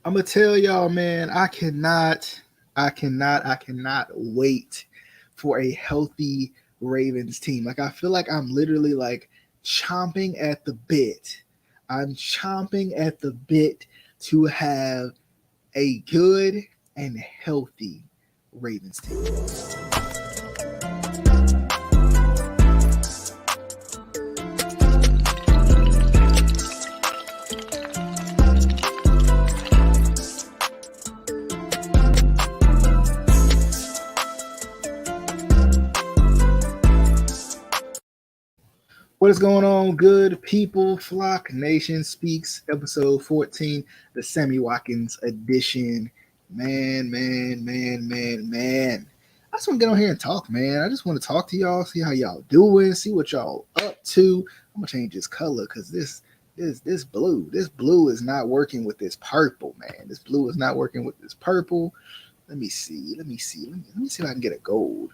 I'm gonna tell y'all, man, I cannot wait for a healthy Ravens team. Like I feel like I'm literally like chomping at the bit. I'm chomping at the bit to have a good and healthy Ravens team. What is going on, good people? Flock Nation Speaks, episode 14, the Sammy Watkins edition. Man. I just want to get on here and talk, man. I just want to talk to y'all, see how y'all doing, see what y'all up to. I'm gonna change this color because this blue is not working with this purple, man. This blue is not working with this purple. Let me see if I can get a gold.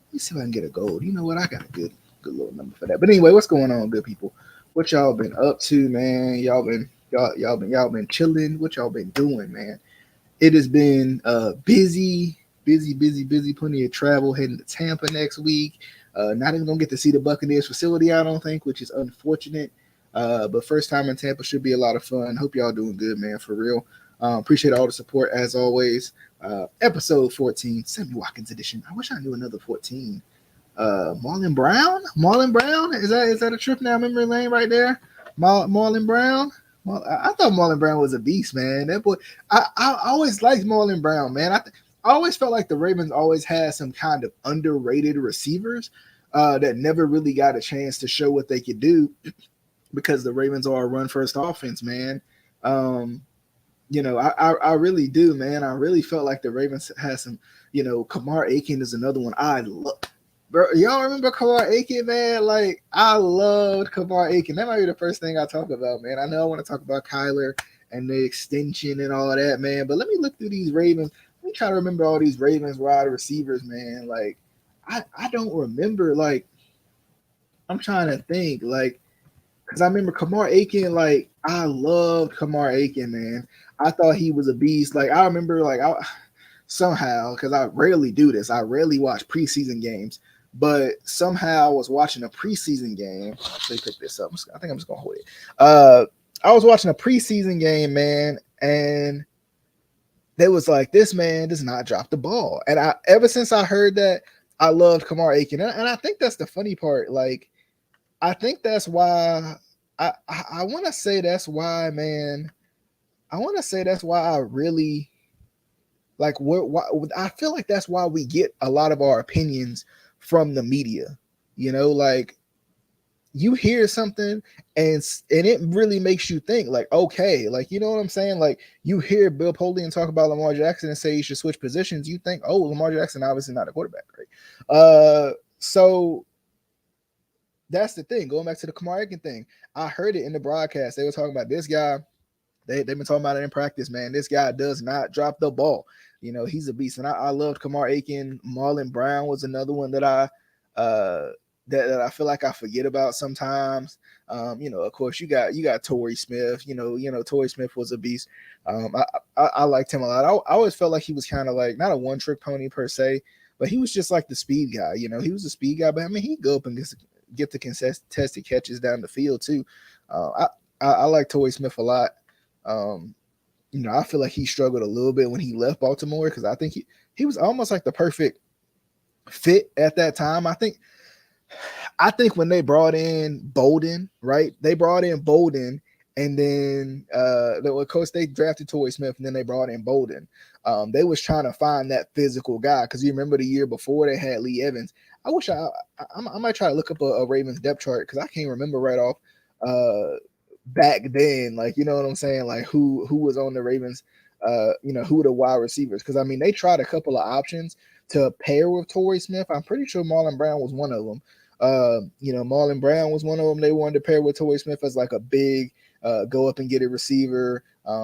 Let me see if I can get a gold. You know what? I got a good little number for that. But anyway, what's going on, good people? What y'all been up to, man? Y'all been chilling. What y'all been doing, man? It has been busy. Plenty of travel heading to Tampa next week. Not even gonna get to see the Buccaneers facility, I don't think, which is unfortunate. But first time in Tampa should be a lot of fun. Hope y'all doing good, man, for real. Appreciate all the support as always. Episode 14, Sammy Watkins edition. I wish I knew another 14. Marlon Brown, is that a trip now memory lane right there? Marlon Brown. I thought Marlon Brown was a beast, man. That boy, I always liked Marlon Brown, man. I always felt like the Ravens always had some kind of underrated receivers that never really got a chance to show what they could do because the Ravens are a run first offense, man. Um, I really do, man. I really felt like the Ravens had some, Kamar Aiken is another one I love. Bro, y'all remember Kamar Aiken, man? Like, I loved Kamar Aiken. That might be the first thing I talk about, man. I know I want to talk about Kyler and the extension and all that, man. But let me look through these Ravens. Let me try to remember all these Ravens wide receivers, man. Like, I don't remember, like, I'm trying to think, like, because I remember Kamar Aiken, like, I loved Kamar Aiken, man. I thought he was a beast. Like, I remember, like, somehow, because I rarely do this, I rarely watch preseason games, but somehow I was watching a preseason game. I'll actually pick this up. I think I'm just going to hold it. I was watching a preseason game, man, and they was like, this man does not drop the ball. And ever since I heard that, I loved Kamar Aiken. And I think that's the funny part. Like, I think that's why I want to say that's why, man. I want to say that's why I really like. Why, I feel like that's why we get a lot of our opinions from the media. Like you hear something and it really makes you think. Like, okay, like you know what I'm saying. Like you hear Bill Polian talk about Lamar Jackson and say you should switch positions. You think, oh, Lamar Jackson obviously not a quarterback, right? So that's the thing. Going back to the Kamar Aiken thing, I heard it in the broadcast. They were talking about this guy. They've been talking about it in practice, man. This guy does not drop the ball. He's a beast. And I loved Kamar Aiken. Marlon Brown was another one that that I feel like I forget about sometimes. Of course, you got Torrey Smith. Torrey Smith was a beast. I liked him a lot. I always felt like he was kind of like not a one trick pony per se, but he was just like the speed guy. He was a speed guy, but I mean, he'd go up and get the contested catches down the field too. I like Torrey Smith a lot. Um, I feel like he struggled a little bit when he left Baltimore because I think he was almost like the perfect fit at that time. I think when they brought in Bolden, right? They brought in Bolden, and then of course they drafted Torrey Smith, and then they brought in Bolden. They was trying to find that physical guy because you remember the year before they had Lee Evans. I wish I might try to look up a Ravens depth chart because I can't remember right off. Back then, like you know what I'm saying, like who was on the Ravens, who were the wide receivers? Because I mean, they tried a couple of options to pair with Torrey Smith. I'm pretty sure Marlon Brown was one of them. Marlon Brown was one of them. They wanted to pair with Torrey Smith as like a big go up and get a receiver.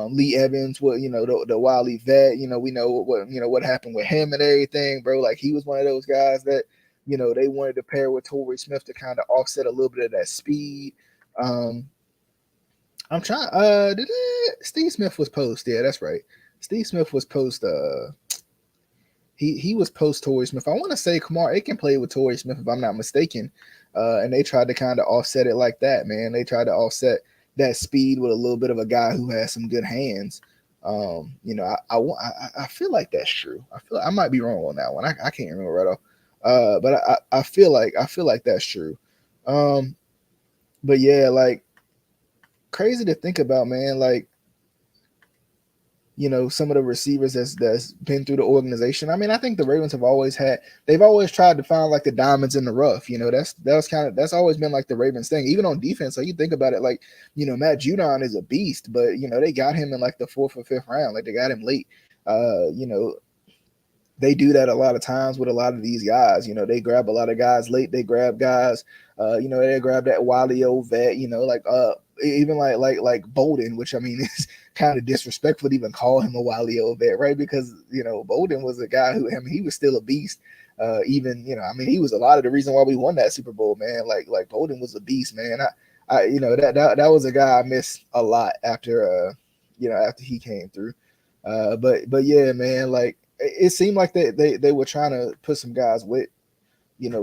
Lee Evans, the wily vet. We know what happened with him and everything, bro. Like he was one of those guys that they wanted to pair with Torrey Smith to kind of offset a little bit of that speed. I'm trying. Did it? Steve Smith was post. Yeah, that's right. Steve Smith was post. He was post Torrey Smith. I want to say Kamar Aiken played with Torrey Smith if I'm not mistaken. And they tried to kind of offset it like that, man. They tried to offset that speed with a little bit of a guy who has some good hands. I feel like that's true. I feel like I might be wrong on that one. I can't remember right off. But I feel like that's true. Um, but yeah, like crazy to think about, man. Like some of the receivers that's been through the organization. I mean, I think the Ravens they've always tried to find like the diamonds in the rough. That's always been like the Ravens thing, even on defense. So you think about it, like Matt Judon is a beast, but they got him in like the fourth or fifth round, like they got him late. Uh, you know, they do that a lot of times with a lot of these guys. They grab a lot of guys late. They grab guys. They grab that wily old vet. Like even like Bolden, which I mean is kind of disrespectful to even call him a wily old vet, right? Because Bolden was a guy who, I mean, he was still a beast. Even I mean, he was a lot of the reason why we won that Super Bowl, man. Like Bolden was a beast, man. That was a guy I missed a lot after after he came through. But yeah, man, like it seemed like they were trying to put some guys with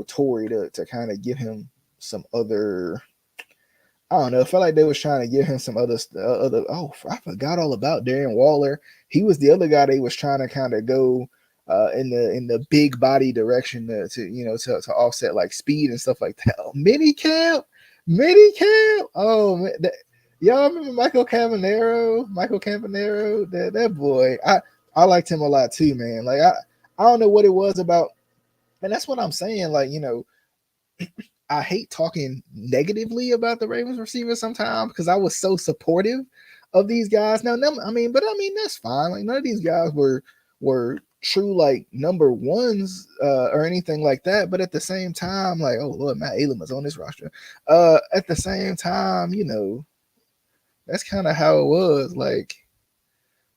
Tory to kind of give him some other. I don't know. I felt like they was trying to give him some other. Oh, I forgot all about Darren Waller. He was the other guy they was trying to kind of go in the big body direction to offset like speed and stuff like that. Oh, mini camp. Oh man, y'all remember Michael Campanero? Michael Campanero, that boy. I liked him a lot too, man. Like I don't know what it was about, and that's what I'm saying. Like I hate talking negatively about the Ravens receivers sometimes because I was so supportive of these guys. Now, but that's fine. Like none of these guys were true like number ones or anything like that. But at the same time, like oh Lord, Matt Elam was on this roster. At the same time, that's kind of how it was. Like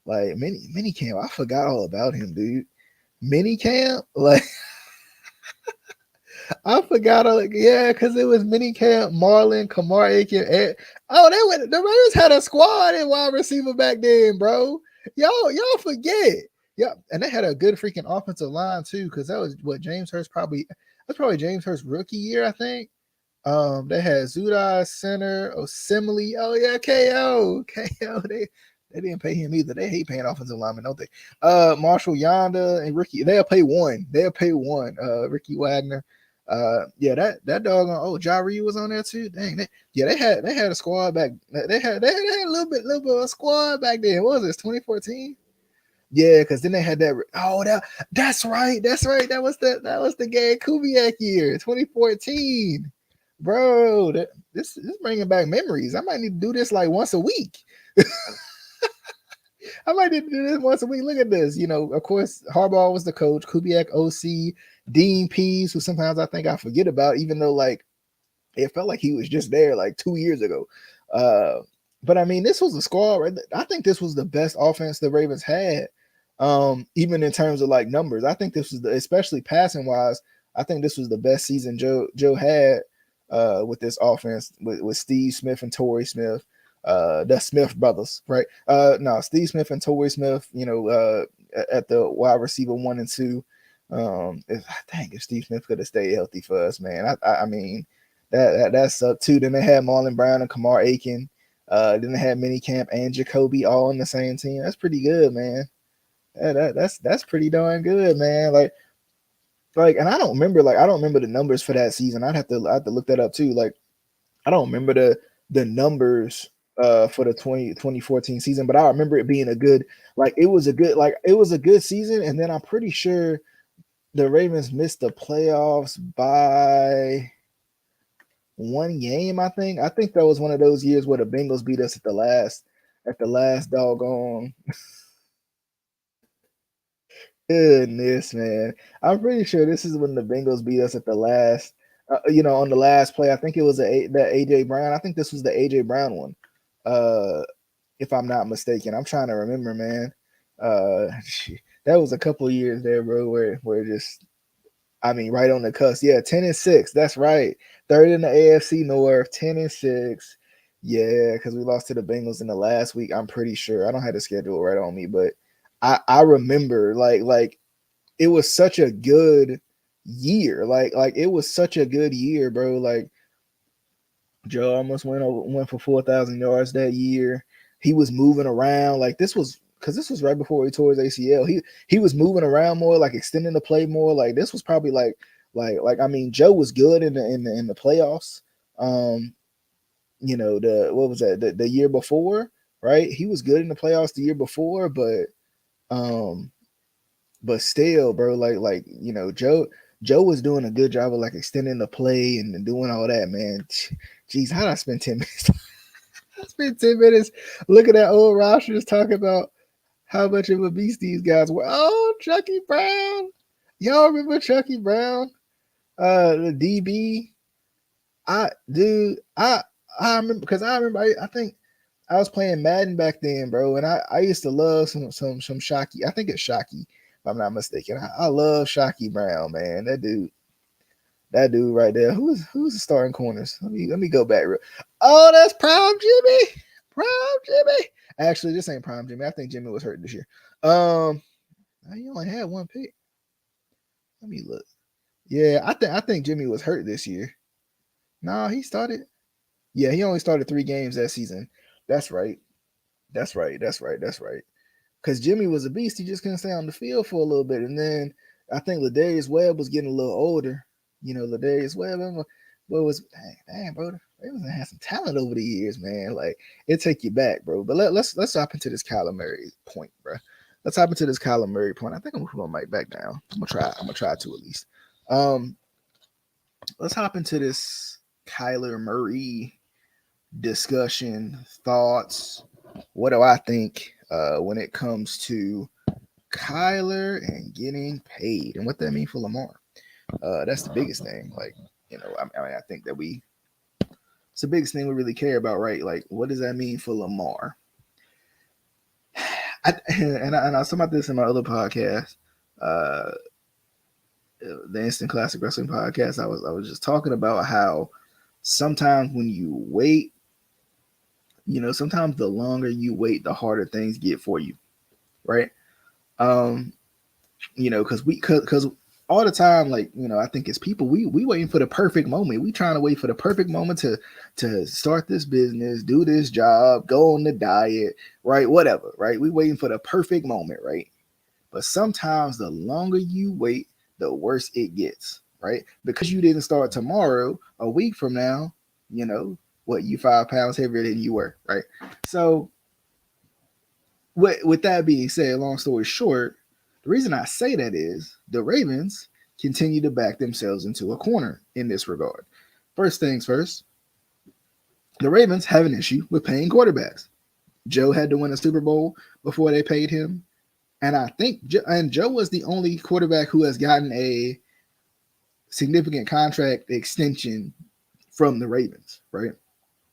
mini camp, I forgot all about him, dude. Mini camp, like I forgot. Yeah, because it was mini camp, Marlon, Kamar Aiken. The Raiders had a squad in wide receiver back then, bro. Y'all forget. Yeah, and they had a good freaking offensive line too, because that was what James Hurst that's probably James Hurst rookie year, I think. They had Zudai Center, Osimile. Oh yeah, KO. They didn't pay him either. They hate paying offensive linemen, don't they? Marshall Yonda and Ricky. They'll pay one. Ricky Wagner. Yeah, that dog on. Oh, Jari was on there too. Dang, they had a squad back. They had a little bit of a squad back then. What was this? 2014. Yeah, because then they had that. Oh, that's right. That was the Gay Kubiak year, 2014, bro. This bringing back memories. I might need to do this like once a week. I might need to do this once a week. Look at this. Of course, Harbaugh was the coach, Kubiak OC, Dean Pease, who sometimes I think I forget about, even though like it felt like he was just there like 2 years ago. But I mean, this was a squad, right? I think this was the best offense the Ravens had, even in terms of like numbers. I think this was especially passing wise. I think this was the best season Joe had with this offense with Steve Smith and Torrey Smith, the Smith brothers, right? No, Steve Smith and Torrey Smith. At the wide receiver 1 and 2. If Steve Smith could have stayed healthy for us, man. I mean that's up too. Then they had Marlon Brown and Kamar Aiken. Then they had Minicamp and Jacoby all on the same team. That's pretty good, man. That's pretty darn good, man. And I don't remember the numbers for that season. I have to look that up too. Like I don't remember the numbers for the 2014 season, but I remember it being a good it was a good season, and then I'm pretty sure the Ravens missed the playoffs by one game. I think that was one of those years where the Bengals beat us at the last doggone. Goodness, man. I'm pretty sure this is when the Bengals beat us at the last, on the last play. I think it was that AJ Brown. I think this was the AJ Brown one, uh, if I'm not mistaken. I'm trying to remember, man. That was a couple years there, bro, where just, I mean, right on the cusp. Yeah, 10-6. That's right. Third in the AFC North, 10-6. Yeah, because we lost to the Bengals in the last week. I'm pretty sure. I don't have the schedule right on me, but I remember like it was such a good year. Like it was such a good year, bro. Like Joe almost went for 4,000 yards that year. He was moving around. Like this was because this was right before he tore his ACL. He was moving around more, like extending the play more. Like this was probably like I mean Joe was good in the playoffs. Um, the what was that the year before, right? He was good in the playoffs the year before, um but still, bro, Joe was doing a good job of like extending the play and doing all that, man. Jeez, how did I spend 10 minutes? I spent 10 minutes looking at old rosters talking about how much of a beast these guys were. Oh, Chucky Brown. Y'all remember Chucky Brown? The DB. I remember because I remember I think I was playing Madden back then, bro, and I used to love some Shocky. I think it's Shocky, if I'm not mistaken. I love Shocky Brown, man. That dude right there. Who's the starting corners? Let me go back. Oh, that's Prime Jimmy. Prime Jimmy. Actually, this ain't Prime Jimmy. I think Jimmy was hurt this year. He only had one pick. Let me look. Yeah, I think Jimmy was hurt this year. No, he started. Yeah, he only started 3 games that season. That's right. That's right. That's right. That's right. Because Jimmy was a beast. He just couldn't stay on the field for a little bit. And then I think Ladarius Webb was getting a little older. Ladarius Webb, what was dang, bro. They was had some talent over the years, man. Like it take you back, bro. But let's hop into this Kyler Murray point, bro. Let's hop into this Kyler Murray point. I think I'm gonna put my mic back down. I'm gonna try to at least. Um, let's hop into this Kyler Murray discussion, thoughts. What do I think when it comes to Kyler and getting paid and what that means for Lamar? That's the biggest thing. Like, I think that it's the biggest thing we really care about, right? Like, what does that mean for Lamar? And I was talking about this in my other podcast, uh, the Instant Classic Wrestling podcast. I was just talking about how sometimes when you wait, sometimes the longer you wait, the harder things get for you, right? Um, because all the time, like I think as people, we waiting for the perfect moment. We trying to wait for the perfect moment to start this business, do this job, go on the diet, right? Whatever, right? We waiting for the perfect moment, right? But sometimes the longer you wait, the worse it gets, right? Because you didn't start tomorrow, a week from now, you 5 pounds heavier than you were, right? So with that being said, long story short, the reason I say that is the Ravens continue to back themselves into a corner in this regard. First things first, the Ravens have an issue with paying quarterbacks. Joe had to win a Super Bowl before they paid him. And I think Joe was the only quarterback who has gotten a significant contract extension from the Ravens, right?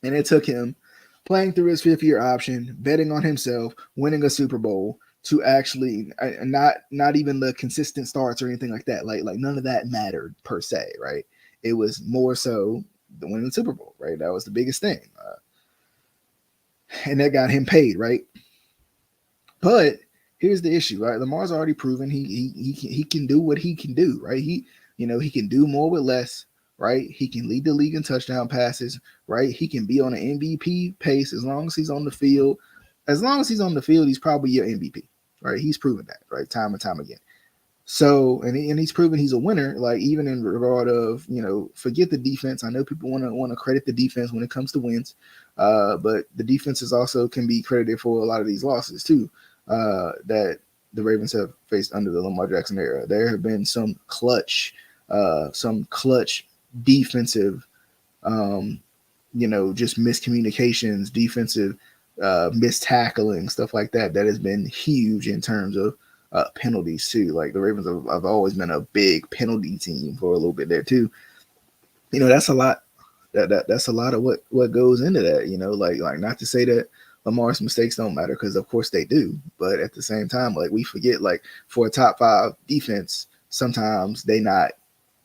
And it took him playing through his 5th-year option, betting on himself, winning a Super Bowl to actually not even the consistent starts or anything like that. Like none of that mattered per se, right? It was more so the winning the Super Bowl, right? That was the biggest thing, and that got him paid, right? But here's the issue, right? Lamar's already proven he can do what he can do, right? He can do more with less, right? He can lead the league in touchdown passes, right? He can be on an MVP pace as long as he's on the field. As long as he's on the field, he's probably your MVP, right? He's proven that, right? Time and time again. So, and he's proven he's a winner, like even in regard of, forget the defense. I know people want to credit the defense when it comes to wins, but the defenses also can be credited for a lot of these losses too, that the Ravens have faced under the Lamar Jackson era. There have been some clutch defensive, just miscommunications, defensive mistackling, stuff like that has been huge in terms of penalties too. Like the Ravens have always been a big penalty team for a little bit there too. That's a lot. That's a lot of what goes into that. Like not to say that Lamar's mistakes don't matter, because of course they do, but at the same time, like we forget, like for a top 5 defense, sometimes they not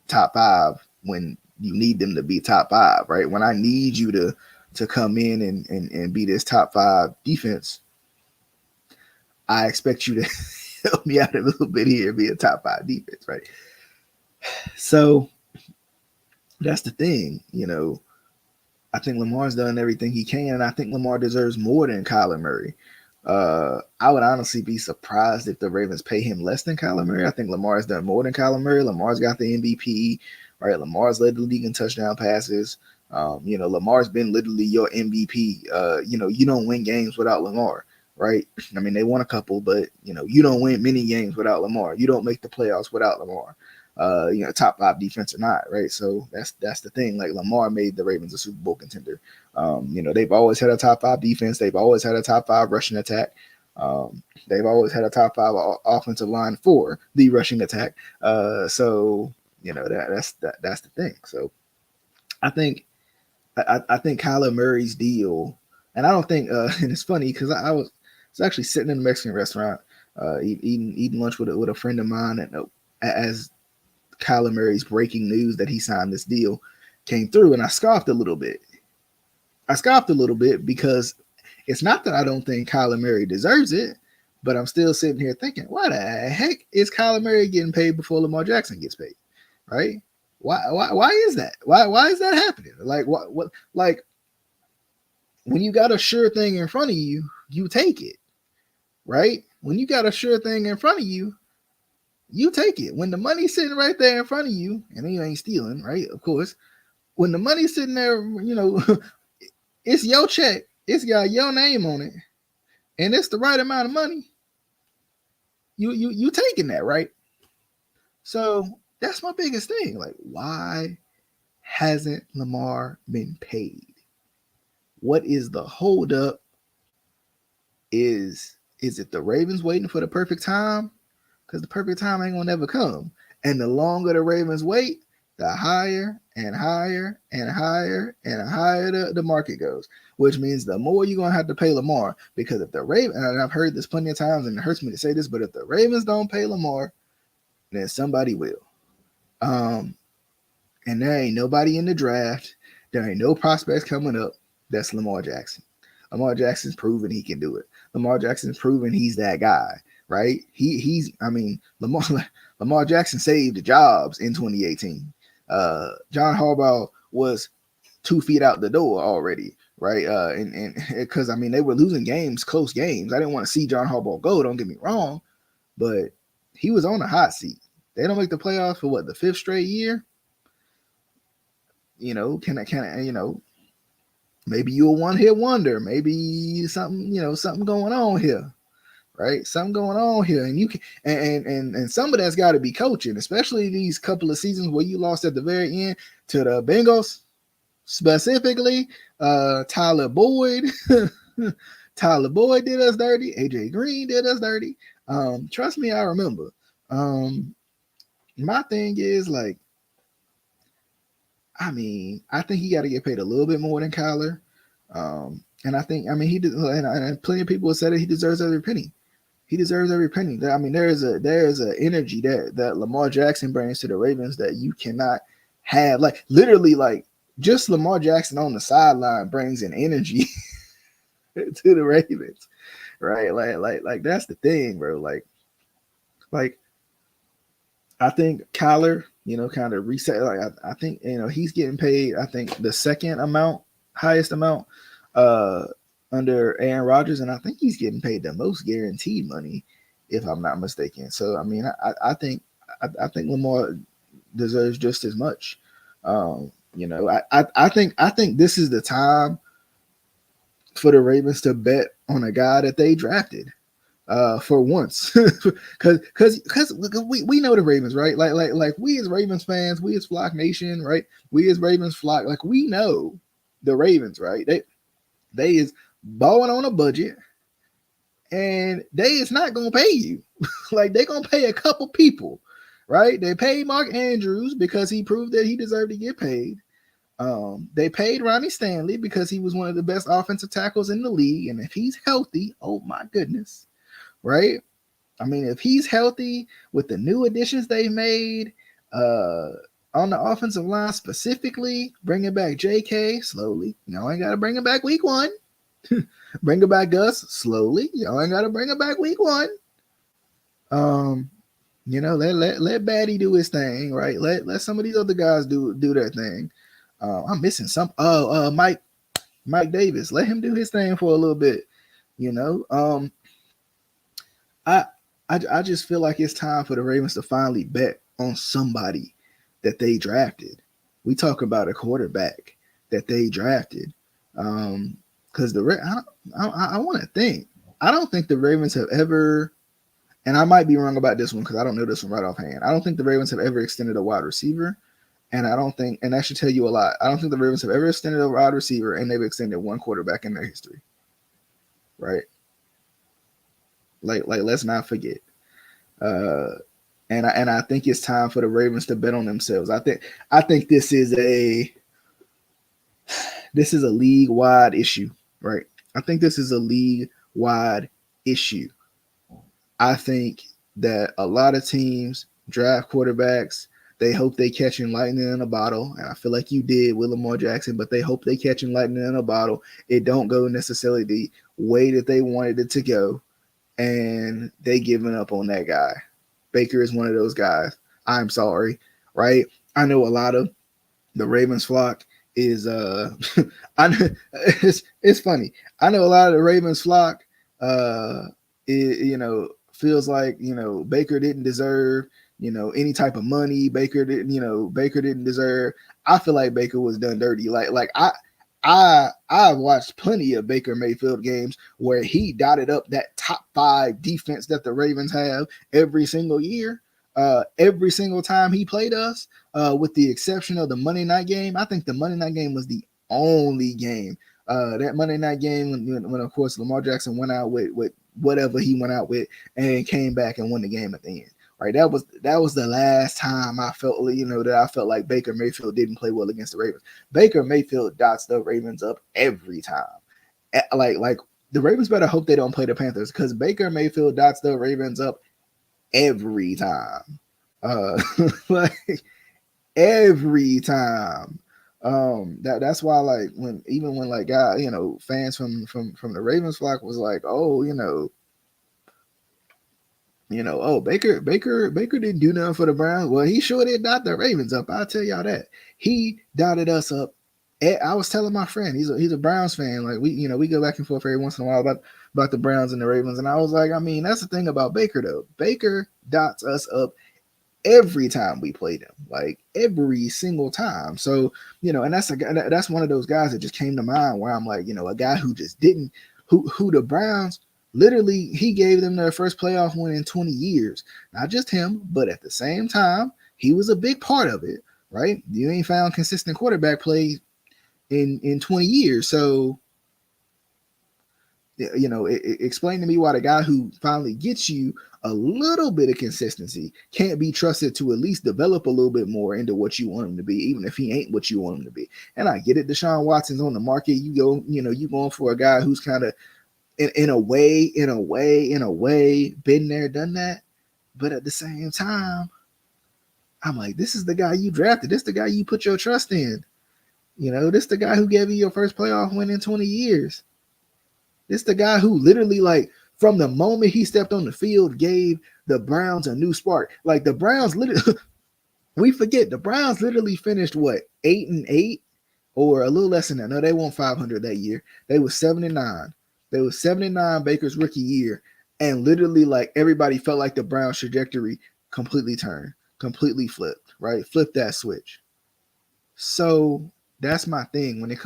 top 5 when you need them to be top 5, right? When I need you to to come in and be this top 5 defense, I expect you to help me out a little bit here and be a top 5 defense, right? So that's the thing, I think Lamar's done everything he can, and I think Lamar deserves more than Kyler Murray. I would honestly be surprised if the Ravens pay him less than Kyler Murray. I think Lamar has done more than Kyler Murray. Lamar's got the MVP, right? Lamar's led the league in touchdown passes. Lamar's been literally your MVP. You don't win games without Lamar, right? I mean, they won a couple, but you don't win many games without Lamar. You don't make the playoffs without Lamar. Top 5 defense or not, right? So that's the thing. Like, Lamar made the Ravens a Super Bowl contender. They've always had a top 5 defense. They've always had a top 5 rushing attack. They've always had a top 5 offensive line for the rushing attack. So that's the thing. So I think Kyler Murray's deal, and I don't think, and it's funny because I was actually sitting in a Mexican restaurant, eating lunch with a friend of mine, and as Kyler Murray's breaking news that he signed this deal came through, and I scoffed a little bit. Because it's not that I don't think Kyler Murray deserves it, but I'm still sitting here thinking, why the heck is Kyler Murray getting paid before Lamar Jackson gets paid, right? Why is that? Why is that happening? Like, what like, when you got a sure thing in front of you, you take it, right? When you got a sure thing in front of you, you take it. When the money's sitting right there in front of you, and you ain't stealing, right? Of course. When the money's sitting there, it's your check. It's got your name on it, and it's the right amount of money. You taking that, right? So that's my biggest thing. Like, why hasn't Lamar been paid? What is the holdup? Is it the Ravens waiting for the perfect time? Because the perfect time ain't gonna never come. And the longer the Ravens wait, the higher and higher and higher and higher the market goes. Which means the more you're gonna have to pay Lamar. Because if the Ravens, and I've heard this plenty of times, and it hurts me to say this, but if the Ravens don't pay Lamar, then somebody will. And there ain't nobody in the draft. There ain't no prospects coming up. That's Lamar Jackson. Lamar Jackson's proven he can do it. Lamar Jackson's proven he's that guy, right? Lamar Jackson saved jobs in 2018. John Harbaugh was 2 feet out the door already, right? And because they were losing games, close games. I didn't want to see John Harbaugh go. Don't get me wrong, but he was on the hot seat. They don't make the playoffs for what, the 5th straight year. Maybe you're a one-hit wonder. Maybe something going on here, right? Something going on here, and you can, and some of that's got to be coaching, especially these couple of seasons where you lost at the very end to the Bengals, specifically. Tyler Boyd, Tyler Boyd did us dirty. AJ Green did us dirty. Trust me, I remember. My thing is, like, I think he got to get paid a little bit more than Kyler. And I think, he did, and plenty of people have said it. He deserves every penny. He deserves every penny. There's a energy that Lamar Jackson brings to the Ravens that you cannot have. Like, literally, like, just Lamar Jackson on the sideline brings an energy to the Ravens, right? Like that's the thing, bro. Like I think Kyler, kind of reset. Like I think he's getting paid. I think the highest amount, under Aaron Rodgers, and I think he's getting paid the most guaranteed money, if I'm not mistaken. So I think Lamar deserves just as much. I think this is the time for the Ravens to bet on a guy that they drafted. For once, because we know the Ravens, right? Like we as Ravens fans, we as Flock Nation, right? We as Ravens Flock, like, we know the Ravens, right? They is balling on a budget, and they is not gonna pay you. Like, they gonna pay a couple people, right? They paid Mark Andrews because he proved that he deserved to get paid. They paid Ronnie Stanley because he was one of the best offensive tackles in the league, and if he's healthy, oh my goodness. Right? If he's healthy with the new additions they made, on the offensive line specifically, bringing back J.K. slowly. Y'all ain't got to bring him back week one. Bring it back Gus slowly. Y'all ain't got to bring it back week one. Um, let Batty do his thing, right? Let some of these other guys do their thing. I'm missing some. Mike Davis. Let him do his thing for a little bit. You know, I I just feel like it's time for the Ravens to finally bet on somebody that they drafted. We talk about a quarterback that they drafted. Because I want to think. I don't think the Ravens have ever, and I might be wrong about this one because I don't know this one right offhand. I don't think the Ravens have ever extended a wide receiver, and I don't think, and that should tell you a lot. I don't think the Ravens have ever extended a wide receiver, and they've extended one quarterback in their history. Right? Like let's not forget. Uh, and I think it's time for the Ravens to bet on themselves. I think this is a league wide issue, right? I think this is a league wide issue. I think that a lot of teams draft quarterbacks. They hope they catching lightning in a bottle, and I feel like you did with Lamar Jackson. But they hope they catching lightning in a bottle. It don't go necessarily the way that they wanted it to go, and they giving up on that guy. Baker is one of those guys. I'm sorry, right? I know a lot of the Ravens flock is I it's funny. I know a lot of the Ravens flock feels like, Baker didn't deserve, any type of money. Baker didn't deserve. I feel like Baker was done dirty. I've watched plenty of Baker Mayfield games where he dotted up that top 5 defense that the Ravens have every single year. Every single time he played us, with the exception of the Monday night game. I think the Monday night game was the only game. That Monday night game when of course Lamar Jackson went out with whatever he went out with and came back and won the game at the end. Right, that was the last time I felt that I felt like Baker Mayfield didn't play well against the Ravens. Baker Mayfield dots the Ravens up every time. Like the Ravens better hope they don't play the Panthers because Baker Mayfield dots the Ravens up every time. Like every time. That's why even when fans from the Ravens flock was like, oh, oh, Baker didn't do nothing for the Browns. Well, he sure did dot the Ravens up. I'll tell y'all that. He dotted us up. I was telling my friend, he's a Browns fan. Like we go back and forth every once in a while about the Browns and the Ravens. And I was like, I mean, that's the thing about Baker though. Baker dots us up every time we played him, like every single time. So, and that's one of those guys that just came to mind where I'm like, a guy who just didn't, who the Browns literally, he gave them their first playoff win in 20 years. Not just him, but at the same time, he was a big part of it, right? You ain't found consistent quarterback play in 20 years. So, explain to me why the guy who finally gets you a little bit of consistency can't be trusted to at least develop a little bit more into what you want him to be, even if he ain't what you want him to be. And I get it. Deshaun Watson's on the market. You going for a guy who's kind of in a way, been there, done that. But at the same time, I'm like, this is the guy you drafted. This is the guy you put your trust in. This is the guy who gave you your first playoff win in 20 years. This is the guy who literally, like, from the moment he stepped on the field, gave the Browns a new spark. Like, the Browns literally, we forget, the Browns literally finished, 8-8? Or a little less than that. No, they won 500 that year. They were 79. They were 79 Baker's rookie year. And literally, like, everybody felt like the Browns' trajectory completely turned, completely flipped, right? Flipped that switch. So that's my thing when it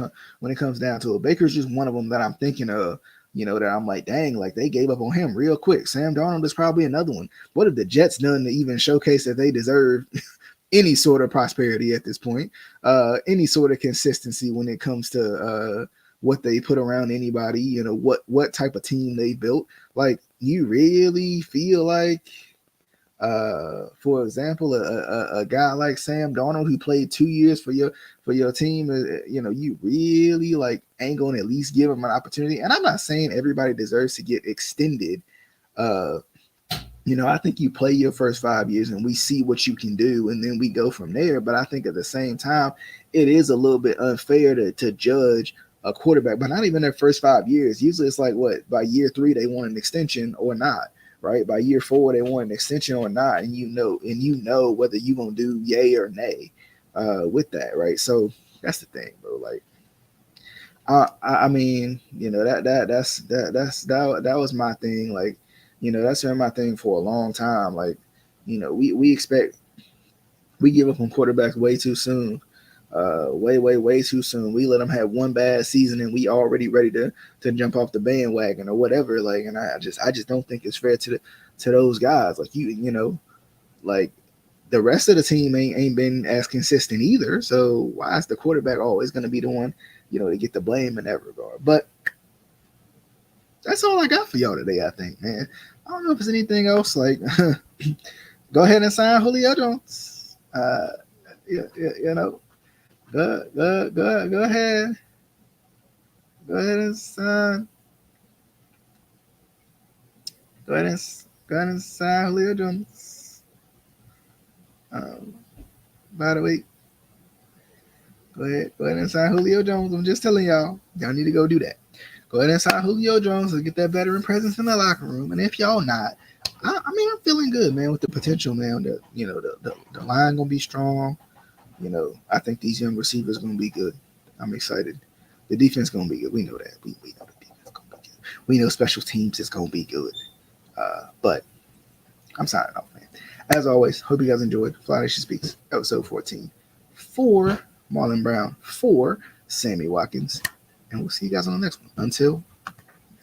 comes down to it. Baker's just one of them that I'm thinking of, that I'm like, dang, like they gave up on him real quick. Sam Darnold is probably another one. What have the Jets done to even showcase that they deserve any sort of prosperity at this point, any sort of consistency when it comes to what they put around anybody, what type of team they built? Like, you really feel like, for example, a guy like Sam Darnold who played 2 years for your team, you really like ain't gonna at least give him an opportunity. And I'm not saying everybody deserves to get extended I think you play your first 5 years and we see what you can do, and then we go from there. But I think at the same time, it is a little bit unfair to judge a quarterback, but not even their first 5 years. Usually it's like what, by year three they want an extension or not, right? By year four they want an extension or not, and whether you gonna do yay or nay with that, right? So that's the thing, bro. Like I mean, that was my thing. Like, that's been my thing for a long time. Like, we give up on quarterbacks way too soon. Way too soon. We let them have one bad season and we already ready to jump off the bandwagon or whatever. Like, and I just don't think it's fair to those guys. Like like the rest of the team ain't been as consistent either. So why is the quarterback always going to be the one, to get the blame in that regard? But that's all I got for y'all today. I think, man. I don't know if there's anything else. Like, go ahead and sign Julio Jones. You know, go ahead. Go ahead and sign. Go ahead and go ahead and sign Julio Jones. Um, by the way, go ahead and sign Julio Jones. I'm just telling y'all need to go do that. Go ahead and sign Julio Jones and get that veteran presence in the locker room. And if y'all not, I mean, I'm feeling good, man, with the potential, man. The line gonna be strong. I think these young receivers gonna be good. I'm excited. The defense gonna be good. We know that. We know the defense gonna be good. We know special teams is gonna be good. But I'm signing off, man. As always, hope you guys enjoyed Fly Nation Speaks, episode 14. For Marlon Brown, for Sammy Watkins, and we'll see you guys on the next one. Until